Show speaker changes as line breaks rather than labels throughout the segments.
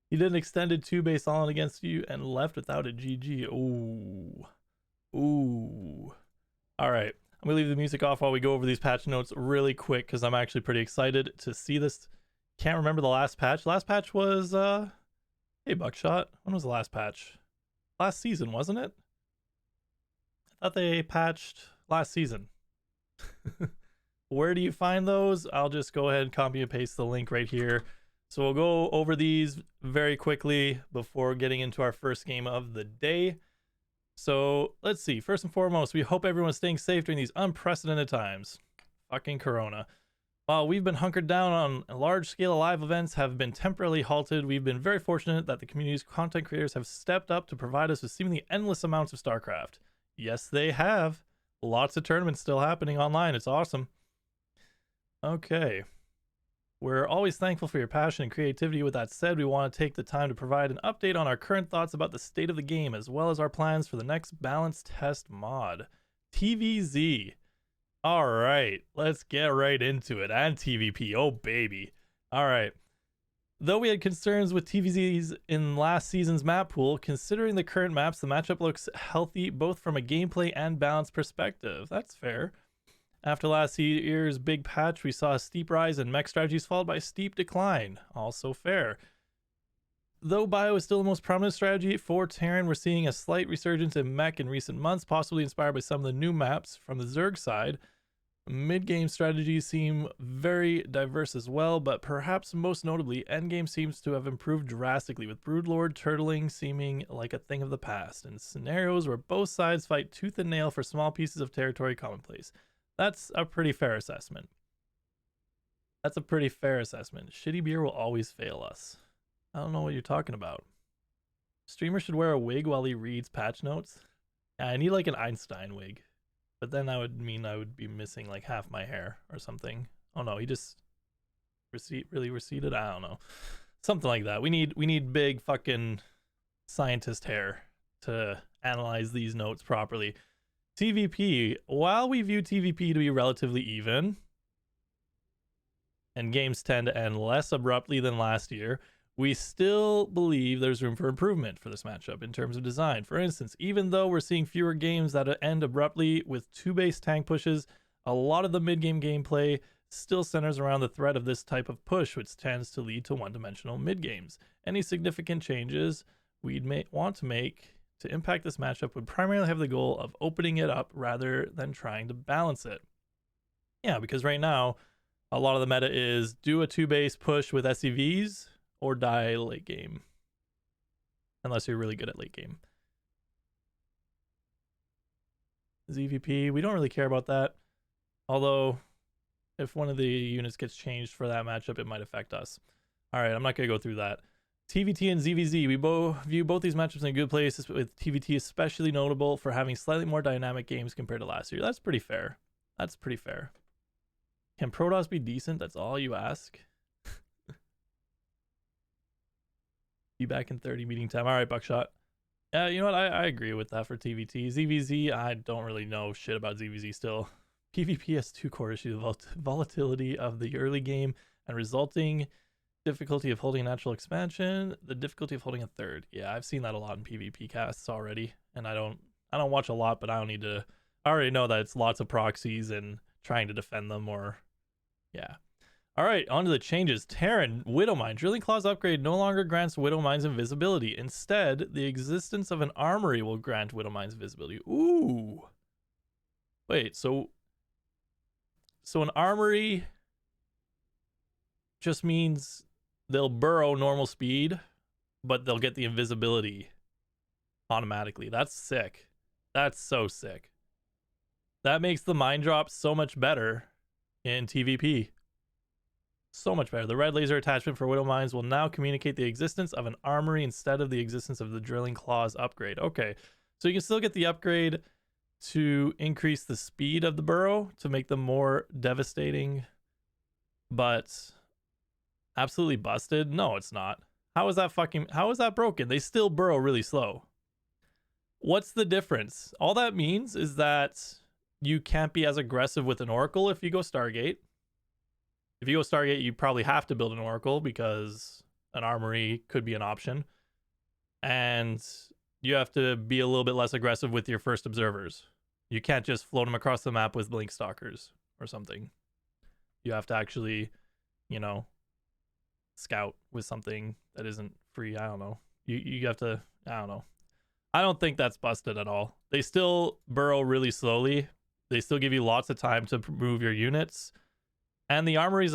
He did an extended 2-base all-in against you and left without a GG. Ooh. Ooh. All right. I'm going to leave the music off while we go over these patch notes really quick because I'm actually pretty excited to see this. Can't remember the last patch. Last patch was, hey, Buckshot. When was the last patch? Last season, wasn't it? I thought they patched last season. Where do you find those? I'll just go ahead and copy and paste the link right here. So we'll go over these very quickly before getting into our first game of the day. So let's see. First and foremost, we hope everyone's staying safe during these unprecedented times. Fucking Corona. While we've been hunkered down on a large-scale live events have been temporarily halted, we've been very fortunate that the community's content creators have stepped up to provide us with seemingly endless amounts of StarCraft. Yes, they have. Lots of tournaments still happening online. It's awesome. Okay. We're always thankful for your passion and creativity. With that said, we want to take the time to provide an update on our current thoughts about the state of the game, as well as our plans for the next Balance Test mod. TVZ. All right, let's get right into it. And TVP, oh baby. All right. Though we had concerns with TVZs in last season's map pool, considering the current maps, the matchup looks healthy both from a gameplay and balance perspective. That's fair. After last year's big patch, we saw a steep rise in mech strategies followed by a steep decline. Also fair. Though bio is still the most prominent strategy for Terran, we're seeing a slight resurgence in mech in recent months, possibly inspired by some of the new maps from the Zerg side. Mid-game strategies seem very diverse as well, but perhaps most notably, endgame seems to have improved drastically, with Broodlord turtling seeming like a thing of the past, and scenarios where both sides fight tooth and nail for small pieces of territory commonplace. That's a pretty fair assessment. Shitty beer will always fail us. I don't know what you're talking about. Streamer should wear a wig while he reads patch notes. Yeah, I need like an Einstein wig. But then that would mean I would be missing like half my hair or something. Oh no, he just really receded? I don't know. Something like that. We need big fucking scientist hair to analyze these notes properly. TVP, while we view TVP to be relatively even, and games tend to end less abruptly than last year, we still believe there's room for improvement for this matchup in terms of design. For instance, even though we're seeing fewer games that end abruptly with 2-base tank pushes, a lot of the mid-game gameplay still centers around the threat of this type of push, which tends to lead to one-dimensional mid-games. Any significant changes we'd want to make to impact this matchup would primarily have the goal of opening it up rather than trying to balance it. Yeah, because right now, a lot of the meta is do a 2-base push with SCVs or die late game. Unless you're really good at late game. ZVP, we don't really care about that. Although, if one of the units gets changed for that matchup, it might affect us. All right, I'm not going to go through that. TVT and ZVZ, we view both these matchups in a good place, with TVT especially notable for having slightly more dynamic games compared to last year. That's pretty fair. Can Protoss be decent? That's all you ask. Be back in 30 meeting time. All right, Buckshot. Yeah, you know what? I agree with that for TVT. ZVZ, I don't really know shit about ZVZ still. PvP has two core issues: volatility of the early game and resulting difficulty of holding a natural expansion, the difficulty of holding a third. Yeah, I've seen that a lot in PvP casts already, and I don't watch a lot, but I don't need to. I already know that it's lots of proxies and trying to defend them, or yeah. All right, on to the changes. Terran Widowmine Drilling Claws upgrade no longer grants Widowmines invisibility. Instead, the existence of an armory will grant Widowmines visibility. Ooh. Wait, so an armory just means they'll burrow normal speed, but they'll get the invisibility automatically. That's sick. That's so sick. That makes the mine drop so much better in TVP. So much better. The red laser attachment for Widow Mines will now communicate the existence of an armory instead of the existence of the Drilling Claws upgrade. Okay, so you can still get the upgrade to increase the speed of the burrow to make them more devastating, but absolutely busted? No, it's not. How is that broken? They still burrow really slow. What's the difference? All that means is that you can't be as aggressive with an Oracle if you go Stargate. If you go Stargate, you probably have to build an Oracle because an armory could be an option. And you have to be a little bit less aggressive with your first observers. You can't just float them across the map with blink stalkers or something. You have to actually, you know, scout with something that isn't free. I don't know. You have to, I don't know. I don't think that's busted at all. They still burrow really slowly. They still give you lots of time to move your units. And the armory's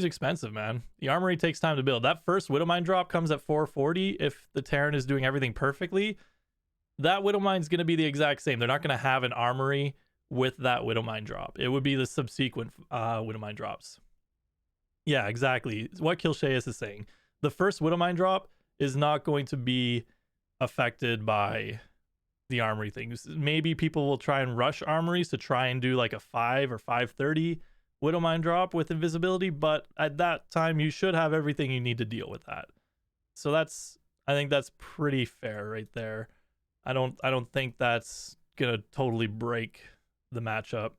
expensive, man. The armory takes time to build. That first Widowmine drop comes at 440 if the Terran is doing everything perfectly. That Widowmine's going to be the exact same. They're not going to have an armory with that Widowmine drop. It would be the subsequent Widowmine drops. Yeah, exactly. What Kilsheus is saying. The first Widowmine drop is not going to be affected by the armory things. Maybe people will try and rush armories to try and do like a 5 or 530 Widowmine drop with invisibility, but at that time you should have everything you need to deal with that. So I think that's pretty fair right there. I don't think that's gonna totally break the matchup.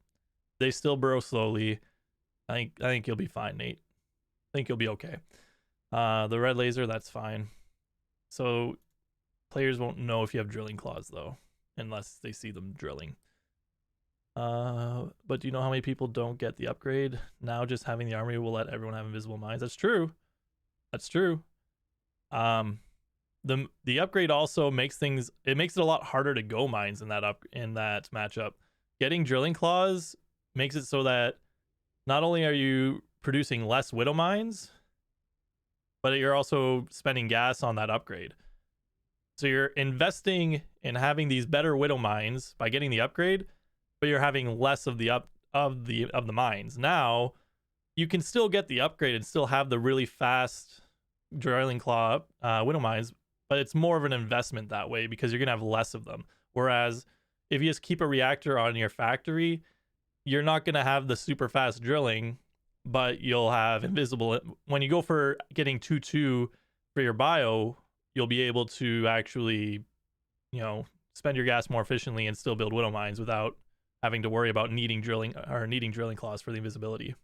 They still burrow slowly. I think you'll be fine, Nate. I think you'll be okay. The red laser, that's fine. So players won't know if you have drilling claws though, unless they see them drilling. But do you know how many people don't get the upgrade? Now just having the armory will let everyone have invisible mines. That's true. That's true. The upgrade also makes it a lot harder to go mines in that matchup. Getting drilling claws makes it so that not only are you producing less widow mines, but you're also spending gas on that upgrade. So you're investing in having these better widow mines by getting the upgrade, but you're having less of the mines. Now you can still get the upgrade and still have the really fast drilling claw widow mines, but it's more of an investment that way because you're gonna have less of them. Whereas if you just keep a reactor on your factory, you're not gonna have the super fast drilling, but you'll have invisible. When you go for getting 2-2 for your bio, you'll be able to actually, spend your gas more efficiently and still build widow mines without having to worry about needing drilling claws for the invisibility.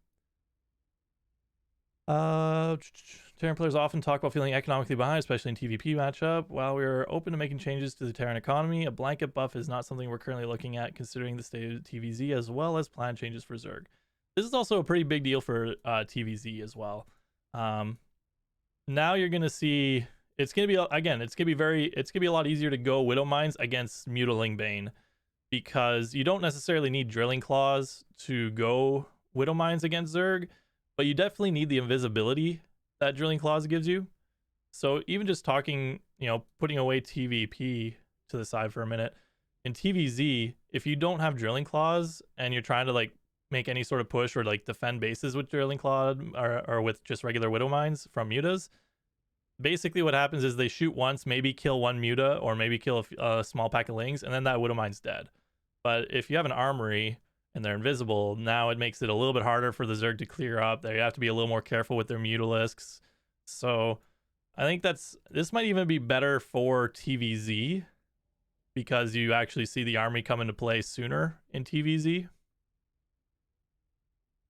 Terran players often talk about feeling economically behind, especially in TvP matchup. While we're open to making changes to the Terran economy, a blanket buff is not something we're currently looking at, considering the state of TVZ as well as planned changes for Zerg. This is also a pretty big deal for TVZ as well. Now you're gonna see it's gonna be a lot easier to go Widow Mines against Mutiling Bane, because you don't necessarily need drilling claws to go Widow Mines against Zerg, but you definitely need the invisibility that drilling claws gives you. So even just talking, putting away TVP to the side for a minute, in TVZ, if you don't have drilling claws and you're trying to make any sort of push or defend bases with drilling claw or with just regular widow mines from mutas, basically what happens is they shoot once, maybe kill one muta or maybe kill a small pack of lings, and then that widow mine's dead. But if you have an armory and they're invisible, now it makes it a little bit harder for the Zerg to clear up. They have to be a little more careful with their Mutalisks. So I think this might even be better for TVZ, because you actually see the army come into play sooner in TVZ,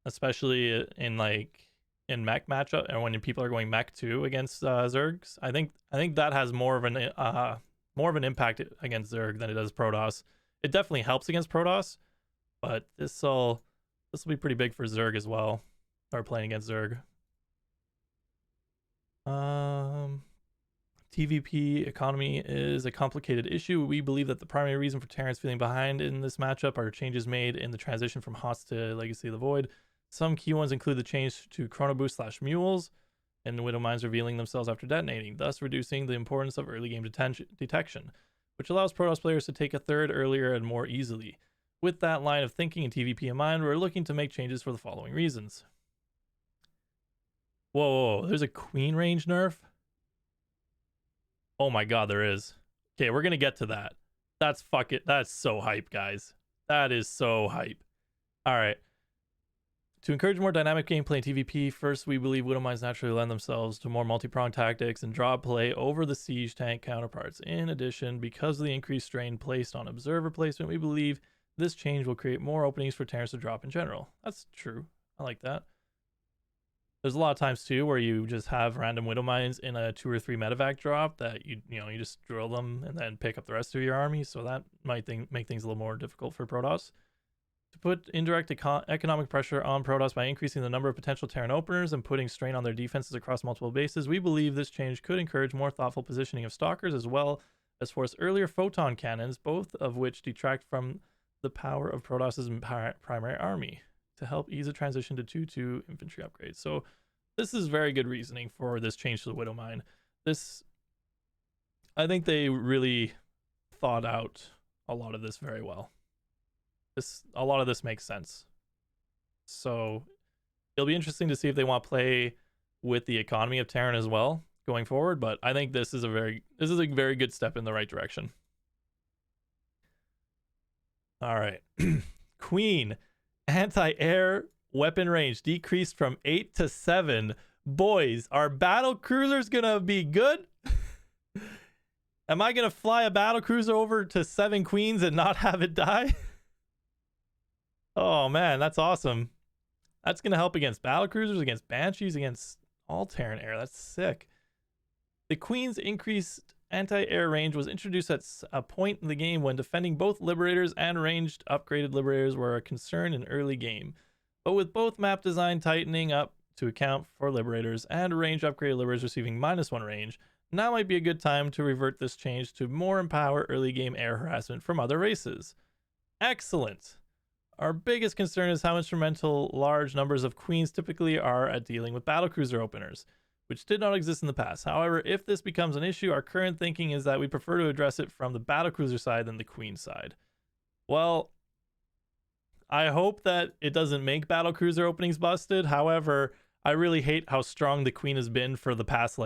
especially in mech matchup, and when people are going mech 2 against Zergs. I think that has more of an impact against Zerg than it does Protoss. It definitely helps against Protoss, but this will be pretty big for Zerg as well, or playing against Zerg. TVP economy is a complicated issue. We believe that the primary reason for Terrans feeling behind in this matchup are changes made in the transition from HOTS to Legacy of the Void. Some key ones include the change to Chrono Boost / Mules, and the Widow Mines revealing themselves after detonating, thus reducing the importance of early game detection, which allows Protoss players to take a third earlier and more easily. With that line of thinking and TVP in mind, we're looking to make changes for the following reasons. Whoa, there's a Queen range nerf? Oh my god, there is. Okay, we're gonna get to that. That's so hype, guys. That is so hype. Alright. To encourage more dynamic gameplay in TvP, first, we believe Widow Mines naturally lend themselves to more multi-pronged tactics and draw play over the siege tank counterparts. In addition, because of the increased strain placed on observer placement, we believe this change will create more openings for Terrans to drop in general. That's true. I like that. There's a lot of times too where you just have random Widow Mines in a 2 or 3 medevac drop that you just drill them and then pick up the rest of your army. So that might make things a little more difficult for Protoss. To put indirect economic pressure on Protoss by increasing the number of potential Terran openers and putting strain on their defenses across multiple bases, we believe this change could encourage more thoughtful positioning of Stalkers as well as force earlier photon cannons, both of which detract from the power of Protoss's primary army, to help ease the transition to 2/2 infantry upgrades. So this is very good reasoning for this change to the Widow Mine. I think they really thought out a lot of this very well. A lot of this makes sense. So it'll be interesting to see if they want to play with the economy of Terran as well going forward, but I think this is a very good step in the right direction. All right. Queen, anti-air weapon range decreased from 8 to 7. Boys, are battle cruisers gonna be good? Am I gonna fly a battle cruiser over to 7 queens and not have it die? Oh man, that's awesome. That's gonna help against battle cruisers, against banshees, against all Terran air. That's sick. The queen's increased anti-air range was introduced at a point in the game when defending both liberators and ranged upgraded liberators were a concern in early game. But with both map design tightening up to account for liberators and ranged upgraded liberators receiving -1 range, now might be a good time to revert this change to more empower early game air harassment from other races. Excellent. Our biggest concern is how instrumental large numbers of queens typically are at dealing with battlecruiser openers, which did not exist in the past. However, if this becomes an issue, our current thinking is that we prefer to address it from the battlecruiser side than the queen side. Well, I hope that it doesn't make battlecruiser openings busted. However, I really hate how strong the queen has been for the past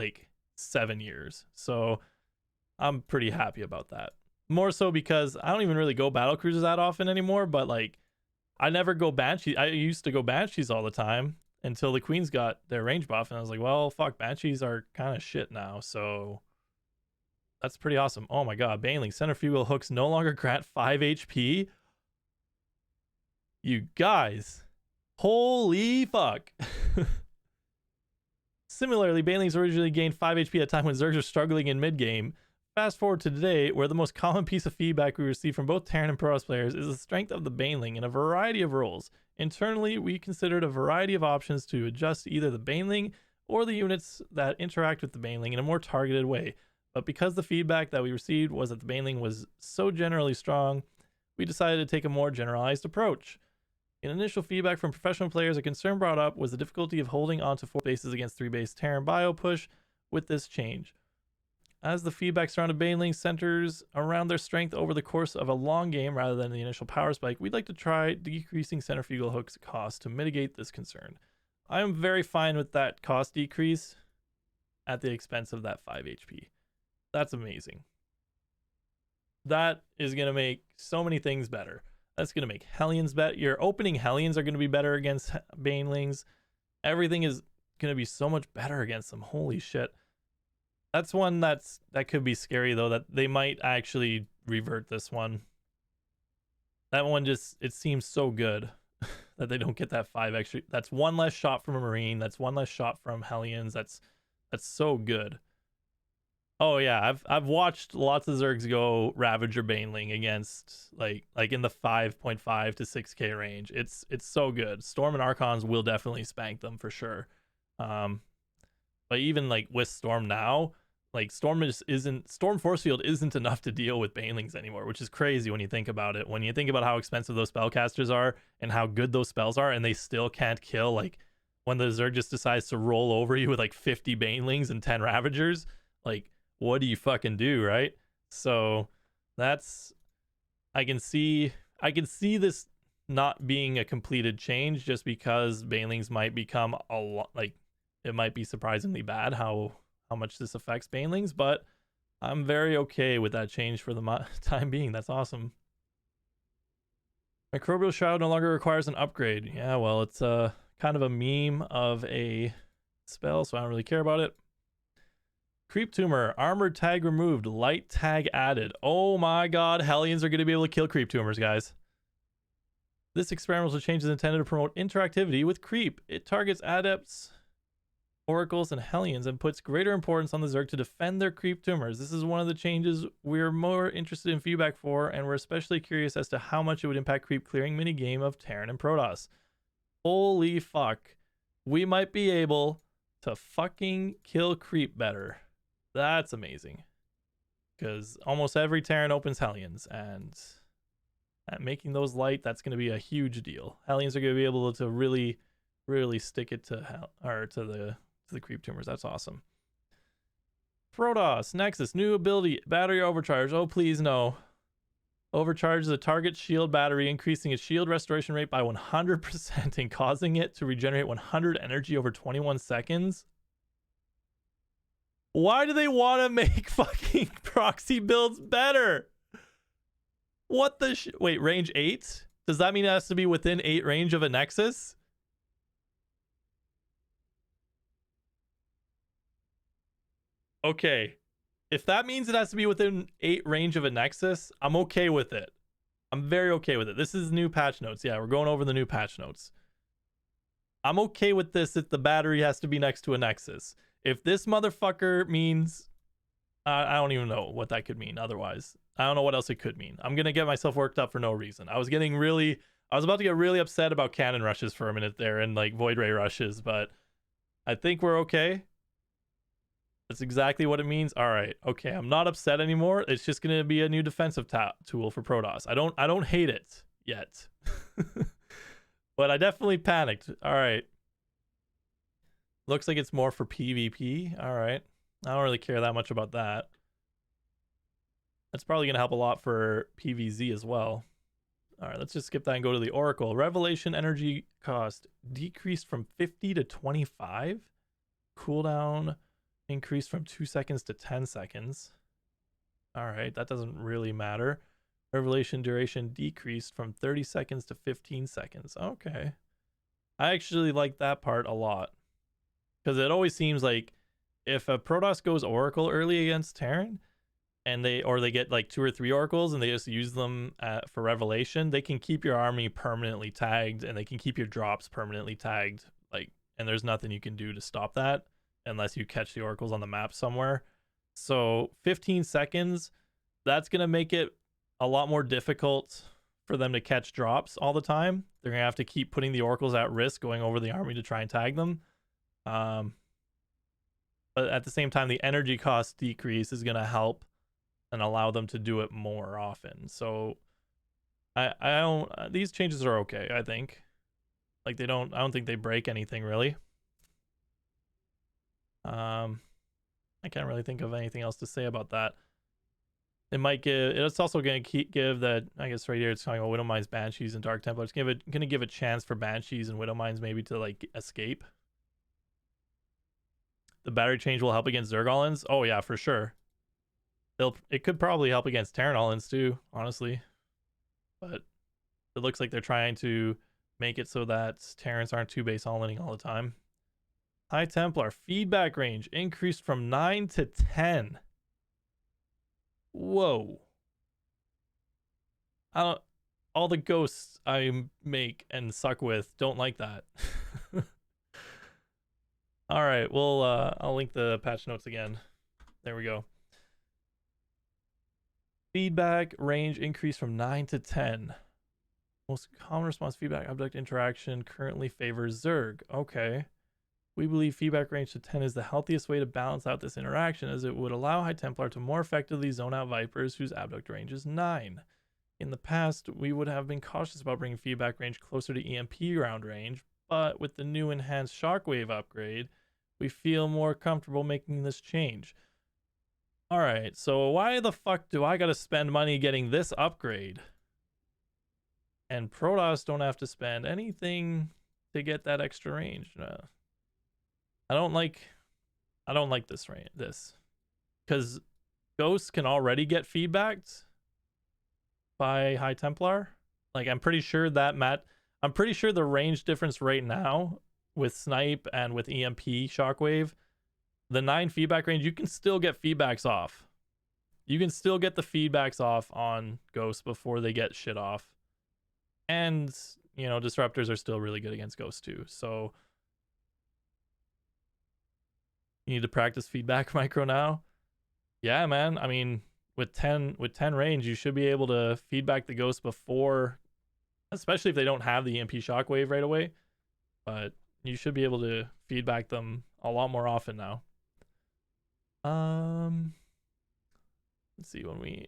7 years. So I'm pretty happy about that. More so because I don't even really go battlecruisers that often anymore, but I never go Banshee. I used to go Banshees all the time until the queens got their range buff, and I was like, well, fuck, Banshees are kind of shit now, so that's pretty awesome. Oh my god, Baneling, centrifugal hooks no longer grant 5 HP? You guys, holy fuck. Similarly, Banelings originally gained 5 HP at a time when Zergs were struggling in mid-game. Fast forward to today, where the most common piece of feedback we receive from both Terran and Protoss players is the strength of the Baneling in a variety of roles. Internally, we considered a variety of options to adjust either the Baneling or the units that interact with the Baneling in a more targeted way. But because the feedback that we received was that the Baneling was so generally strong, we decided to take a more generalized approach. In initial feedback from professional players, a concern brought up was the difficulty of holding onto 4 bases against 3 base Terran bio push with this change. As the feedback surrounding Baneling centers around their strength over the course of a long game rather than the initial power spike, we'd like to try decreasing centrifugal hooks cost to mitigate this concern. I am very fine with that cost decrease at the expense of that 5 HP. That's amazing. That is going to make so many things better. That's going to make Hellions better. Your opening Hellions are going to be better against Banelings. Everything is going to be so much better against them. Holy shit. That's one that could be scary, though, that they might actually revert this one. That one it seems so good that they don't get that 5 extra. That's 1 less shot from a Marine. That's 1 less shot from Hellions. That's so good. Oh yeah, I've watched lots of Zergs go Ravager Baneling against like in the 5.5 to 6k range. It's so good. Storm and Archons will definitely spank them for sure. But even with Storm now, Storm Force Field isn't enough to deal with Banelings anymore, which is crazy when you think about it. When you think about how expensive those spellcasters are and how good those spells are, and they still can't kill. When the Zerg just decides to roll over you with 50 Banelings and 10 Ravagers, what do you fucking do, right? So I can see this not being a completed change just because Banelings might become a lot, it might be surprisingly bad how much this affects Banelings, but I'm very okay with that change for the time being. That's awesome. Microbial Shroud no longer requires an upgrade. Yeah, well, it's kind of a meme of a spell, so I don't really care about it. Creep Tumor, armored tag removed, light tag added. Oh my god, Hellions are going to be able to kill Creep Tumors, guys. This experimental change is intended to promote interactivity with Creep. It targets adepts Oracles, and Hellions and puts greater importance on the Zerg to defend their creep tumors. This is one of the changes we're more interested in feedback for, and we're especially curious as to how much it would impact creep clearing minigame of Terran and Protoss. Holy fuck. We might be able to fucking kill creep better. That's amazing. Because almost every Terran opens Hellions, and making those light, that's going to be a huge deal. Hellions are going to be able to really, really stick it to the creep tumors. That's awesome. Protoss Nexus, new ability, battery overcharge. Oh, please no. Overcharges the target shield battery, increasing its shield restoration rate by 100% and causing it to regenerate 100 energy over 21 seconds. Why do they want to make fucking proxy builds better? What the wait, range 8? Does that mean it has to be within 8 range of a Nexus? Okay. If that means it has to be within 8 range of a Nexus, I'm okay with it. I'm very okay with it. This is new patch notes. Yeah, we're going over the new patch notes. I'm okay with this if the battery has to be next to a Nexus. If this motherfucker means... I don't even know what that could mean otherwise. I don't know what else it could mean. I'm going to get myself worked up for no reason. I was about to get really upset about cannon rushes for a minute there and like Void Ray rushes, but I think we're okay. That's exactly what it means. All right. Okay. I'm not upset anymore. It's just going to be a new defensive tool for Protoss. I don't hate it yet, but I definitely panicked. All right. Looks like it's more for PvP. All right. I don't really care that much about that. That's probably going to help a lot for PvZ as well. All right. Let's just skip that and go to the Oracle. Revelation energy cost decreased from 50 to 25. Cooldown increased from 2 seconds to 10 seconds. All right, that doesn't really matter. Revelation duration decreased from 30 seconds to 15 seconds. Okay. I actually like that part a lot. Because it always seems like if a Protoss goes Oracle early against Terran, and they get like 2 or 3 Oracles and they just use them for Revelation, they can keep your army permanently tagged and they can keep your drops permanently tagged. Like, and there's nothing you can do to stop that unless you catch the Oracles on the map somewhere. So 15 seconds, that's going to make it a lot more difficult for them to catch drops all the time. They're going to have to keep putting the Oracles at risk going over the army to try and tag them. But at the same time, the energy cost decrease is going to help and allow them to do it more often. So I don't, these changes are okay, I think. Like I don't think they break anything really. I can't really think of anything else to say about that. It might give, it's also going to give that, I guess right here it's talking about Widowmines, Banshees, and Dark Templar. It's going to give a chance for Banshees and Widowmines maybe to like escape. The battery change will help against Zergolans. Oh yeah, for sure. It could probably help against Terran Allins too, honestly. But it looks like they're trying to make it so that Terrans aren't 2-base all-inning all the time. High Templar feedback range increased from 9 to 10. Whoa. All the ghosts I make and suck with don't like that. All right, well, I'll link the patch notes again. There we go. Feedback range increased from 9 to 10. Most common response feedback object interaction currently favors Zerg. Okay. We believe feedback range to 10 is the healthiest way to balance out this interaction, as it would allow High Templar to more effectively zone out Vipers whose abduct range is 9. In the past, we would have been cautious about bringing feedback range closer to EMP round range, but with the new enhanced Shockwave upgrade, we feel more comfortable making this change. Alright, so why the fuck do I gotta spend money getting this upgrade? And Protoss don't have to spend anything to get that extra range. I don't like this range, because Ghosts can already get feedbacked by High Templar. Like I'm pretty sure the range difference right now with Snipe and with EMP Shockwave, the 9 feedback range, you can still get feedbacks off. You can still get the feedbacks off on Ghosts before they get shit off. And, you know, Disruptors are still really good against Ghosts too. So You need to practice feedback micro now. Yeah, man. I mean, with 10 range, you should be able to feedback the ghost before, especially if they don't have the EMP shockwave right away. But you should be able to feedback them a lot more often now. Let's see when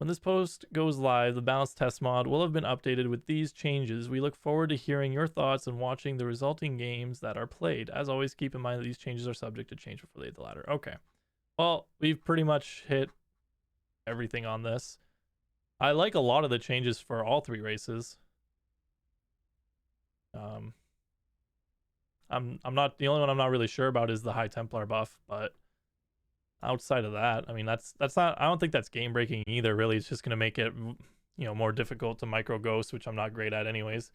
this post goes live, the balanced test mod will have been updated with these changes. We look forward to hearing your thoughts and watching the resulting games that are played. As always, keep in mind that these changes are subject to change before they hit the ladder. Okay. Well, we've pretty much hit everything on this. I like a lot of the changes for all 3 races. I'm not, the only one I'm not really sure about is the High Templar buff, but outside of that, I mean, that's not, I don't think that's game breaking either, really. It's just going to make it, more difficult to micro ghost, which I'm not great at anyways.